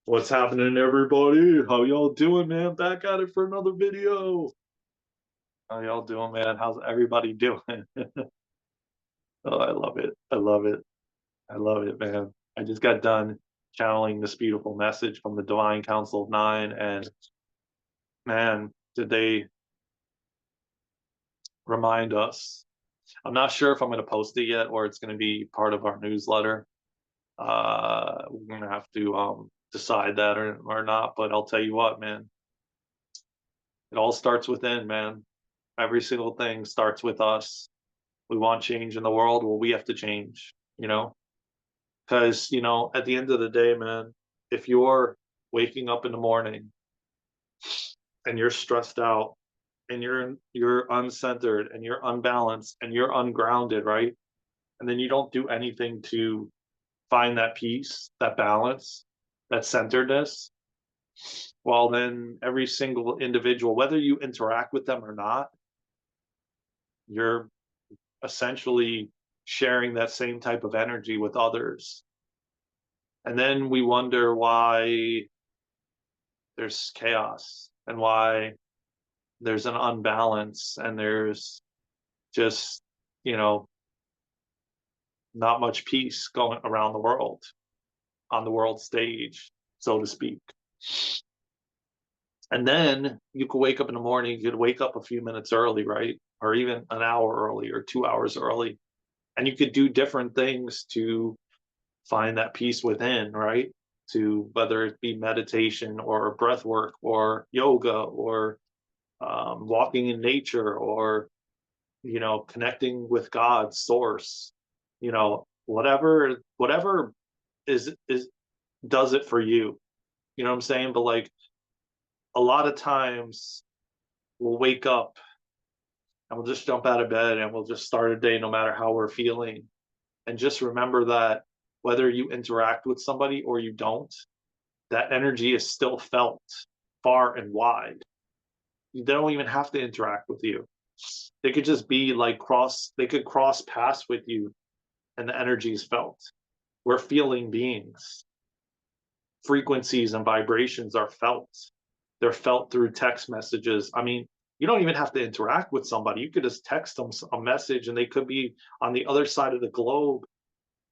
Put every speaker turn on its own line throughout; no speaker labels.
What's happening, everybody? How y'all doing, man? Back at it for another video. How y'all doing, man? How's everybody doing? Oh, I love it. I love it. I love it, man. I just got done channeling this beautiful message from the Divine Council of Nine, and man, did they remind us. I'm not sure if I'm going to post it yet or it's going to be part of our newsletter. We're going to have to decide that or not, but I'll tell you what, man, it all starts within, man. Every single thing starts with us. We want change in the world. Well, we have to change, because, at the end of the day, man, if you're waking up in the morning and you're stressed out and you're uncentered and you're unbalanced and you're ungrounded, right? And then you don't do anything to find that peace, that balance, that centeredness, well, then every single individual, whether you interact with them or not, you're essentially sharing that same type of energy with others. And then we wonder why there's chaos and why there's an unbalance and there's just, you know, not much peace going around the world on the world stage, so to speak. And then you could wake up in the morning, you could wake up a few minutes early, right? Or even an hour early or 2 hours early. And you could do different things to find that peace within, right? To whether it be meditation or breath work or yoga or walking in nature or, connecting with God, source, whatever is does it for you. You know what I'm saying? But like a lot of times we'll wake up and we'll just jump out of bed and we'll just start a day no matter how we're feeling. And just remember that whether you interact with somebody or you don't, that energy is still felt far and wide. They don't even have to interact with you. They could just be like they could cross paths with you and the energy is felt. We're feeling beings. Frequencies and vibrations are felt. They're felt through text messages. I mean, you don't even have to interact with somebody. You could just text them a message and they could be on the other side of the globe.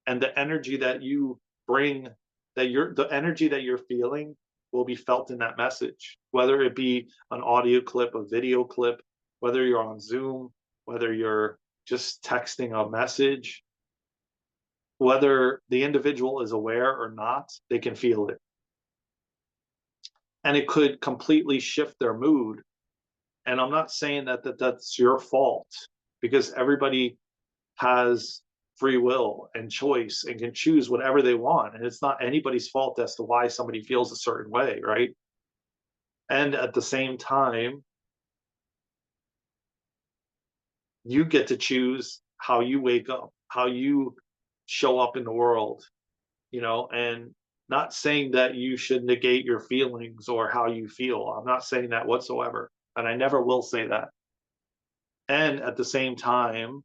And the energy that you bring, the energy that you're feeling will be felt in that message, whether it be an audio clip, a video clip, whether you're on Zoom, whether you're just texting a message, whether the individual is aware or not, they can feel it. And it could completely shift their mood. And I'm not saying that's your fault, because everybody has free will and choice and can choose whatever they want. And it's not anybody's fault as to why somebody feels a certain way, right? And at the same time, you get to choose how you wake up, how you show up in the world, and not saying that you should negate your feelings or how you feel. I'm not saying that whatsoever. And I never will say that. And at the same time,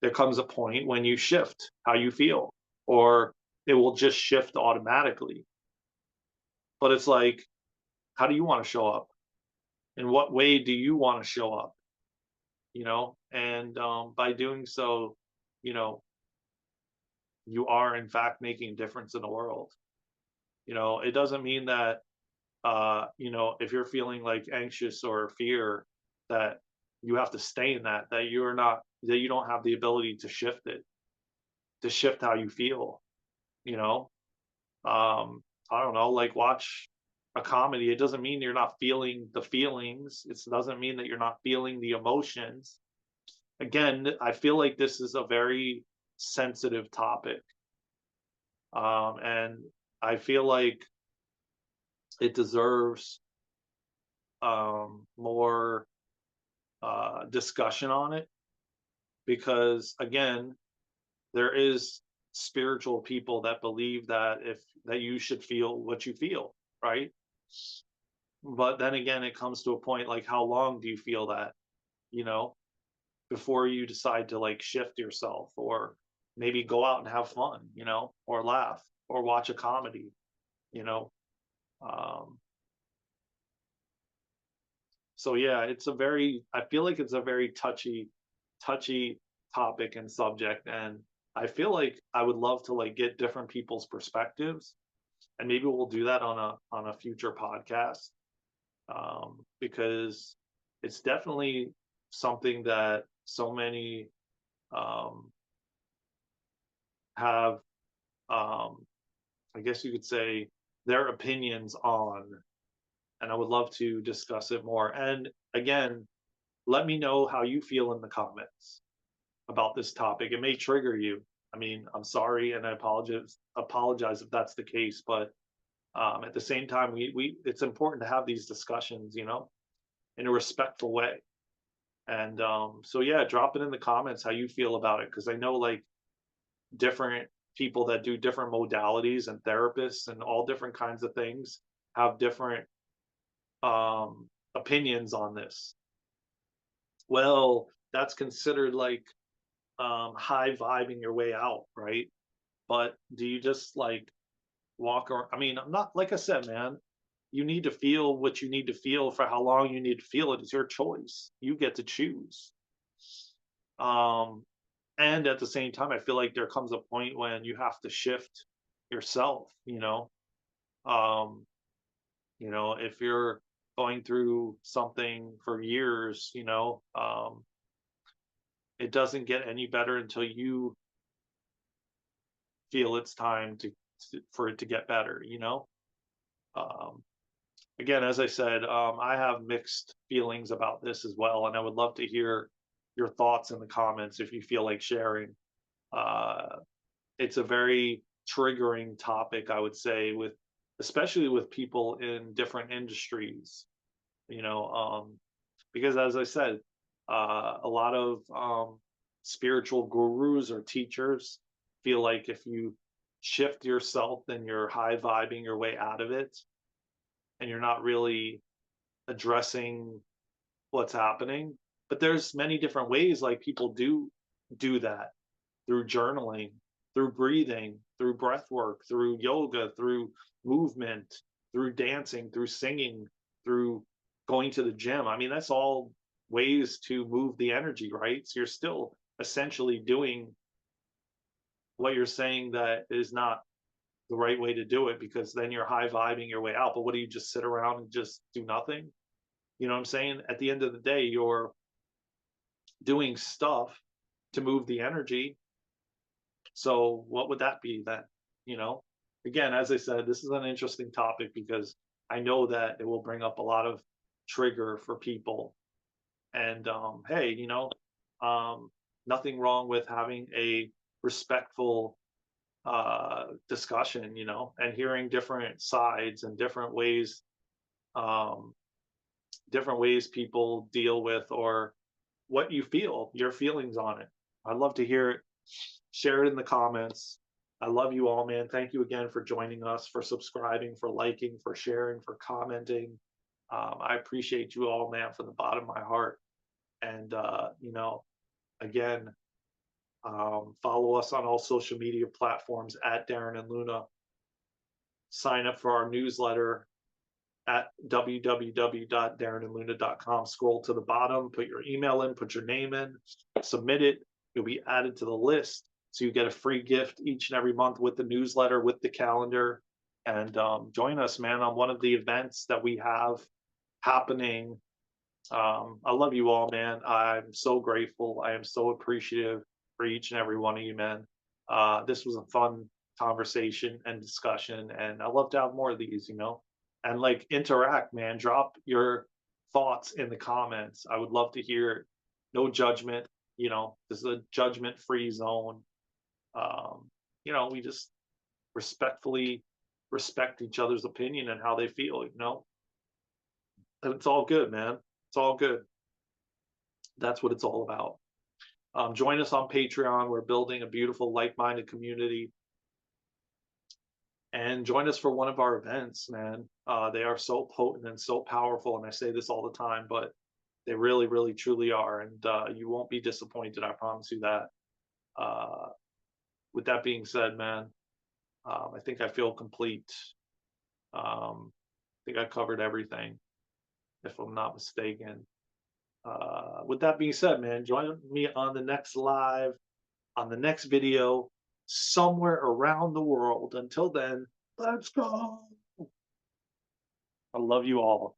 there comes a point when you shift how you feel, or it will just shift automatically. But it's like, how do you want to show up? In what way do you want to show up? And by doing so, you know, you are in fact making a difference in the world. It doesn't mean that, if you're feeling like anxious or fear, that you have to stay in that you're not, that you don't have the ability to shift it, to shift how you feel, you know? I don't know, like watch a comedy. It doesn't mean you're not feeling the feelings. It doesn't mean that you're not feeling the emotions. Again, I feel like this is a very sensitive topic. And I feel like it deserves more discussion on it, because again, there is spiritual people that believe that if that you should feel what you feel, right? But then again, it comes to a point like, how long do you feel that, you know, before you decide to like shift yourself, or maybe go out and have fun, or laugh or watch a comedy, you know? Um, so yeah, I feel like it's a very touchy topic and subject. And I feel like I would love to like get different people's perspectives, and maybe we'll do that on a future podcast. Because it's definitely something that so many um, have, um, I guess you could say, their opinions on, and I would love to discuss it more. And again, let me know how you feel in the comments about this topic. It may trigger you. I mean, I'm sorry, and I apologize if that's the case, but at the same time, we it's important to have these discussions, in a respectful way. And so yeah, drop it in the comments how you feel about it, because I know like different people that do different modalities and therapists and all different kinds of things have different opinions on this. Well, that's considered like high vibing your way out, right? But do you just like walk around? I mean, I'm not, like I said, man, you need to feel what you need to feel for how long you need to feel it. It's your choice. You get to choose. Um, and at the same time, I feel like there comes a point when you have to shift yourself, um, if you're going through something for years, it doesn't get any better until you feel it's time for it to get better, um, again, as I said, I have mixed feelings about this as well, and I would love to hear your thoughts in the comments if you feel like sharing. uh, it's a very triggering topic, I would say, especially with people in different industries, you know, because as I said, a lot of spiritual gurus or teachers feel like if you shift yourself, then you're high vibing your way out of it, and you're not really addressing what's happening. But there's many different ways like people do that, through journaling, through breathing, through breath work, through yoga, through movement, through dancing, through singing, through going to the gym. I mean, that's all ways to move the energy, right? So you're still essentially doing what you're saying that is not the right way to do it, because then you're high vibing your way out. But what do you just sit around and just do nothing? You know what I'm saying? At the end of the day, you're doing stuff to move the energy. So what would that be then? You know, again, as I said, this is an interesting topic because I know that it will bring up a lot of trigger for people. And hey, um, nothing wrong with having a respectful discussion, and hearing different sides and um, different ways people deal with, or what you feel, your feelings on it. I'd love to hear it. Share it in the comments. I love you all, man. Thank you again for joining us, for subscribing, for liking, for sharing, for commenting. I appreciate you all, man, from the bottom of my heart. And, again, follow us on all social media platforms at Daren and Luna. Sign up for our newsletter at www.darenandluna.com. Scroll to the bottom, put your email in, put your name in, submit it. You'll be added to the list. So you get a free gift each and every month with the newsletter, with the calendar. And join us, man, on one of the events that we have happening. I love you all, man. I'm so grateful. I am so appreciative for each and every one of you, man. This was a fun conversation and discussion, and I love to have more of these, and like interact, man. Drop your thoughts in the comments. I would love to hear it. No judgment. This is a judgment-free zone. Um, we just respectfully respect each other's opinion and how they feel, and it's all good, man. It's all good. That's what it's all about. Join us on Patreon. We're building a beautiful, like-minded community. And join us for one of our events, man. They are so potent and so powerful. And I say this all the time, but they really, really, truly are. And you won't be disappointed. I promise you that. Uh, with that being said, man, I think I feel complete. think I covered everything, if I'm not mistaken. With that being said, man, join me on the next live, on the next video, somewhere around the world. Until then, let's go. I love you all.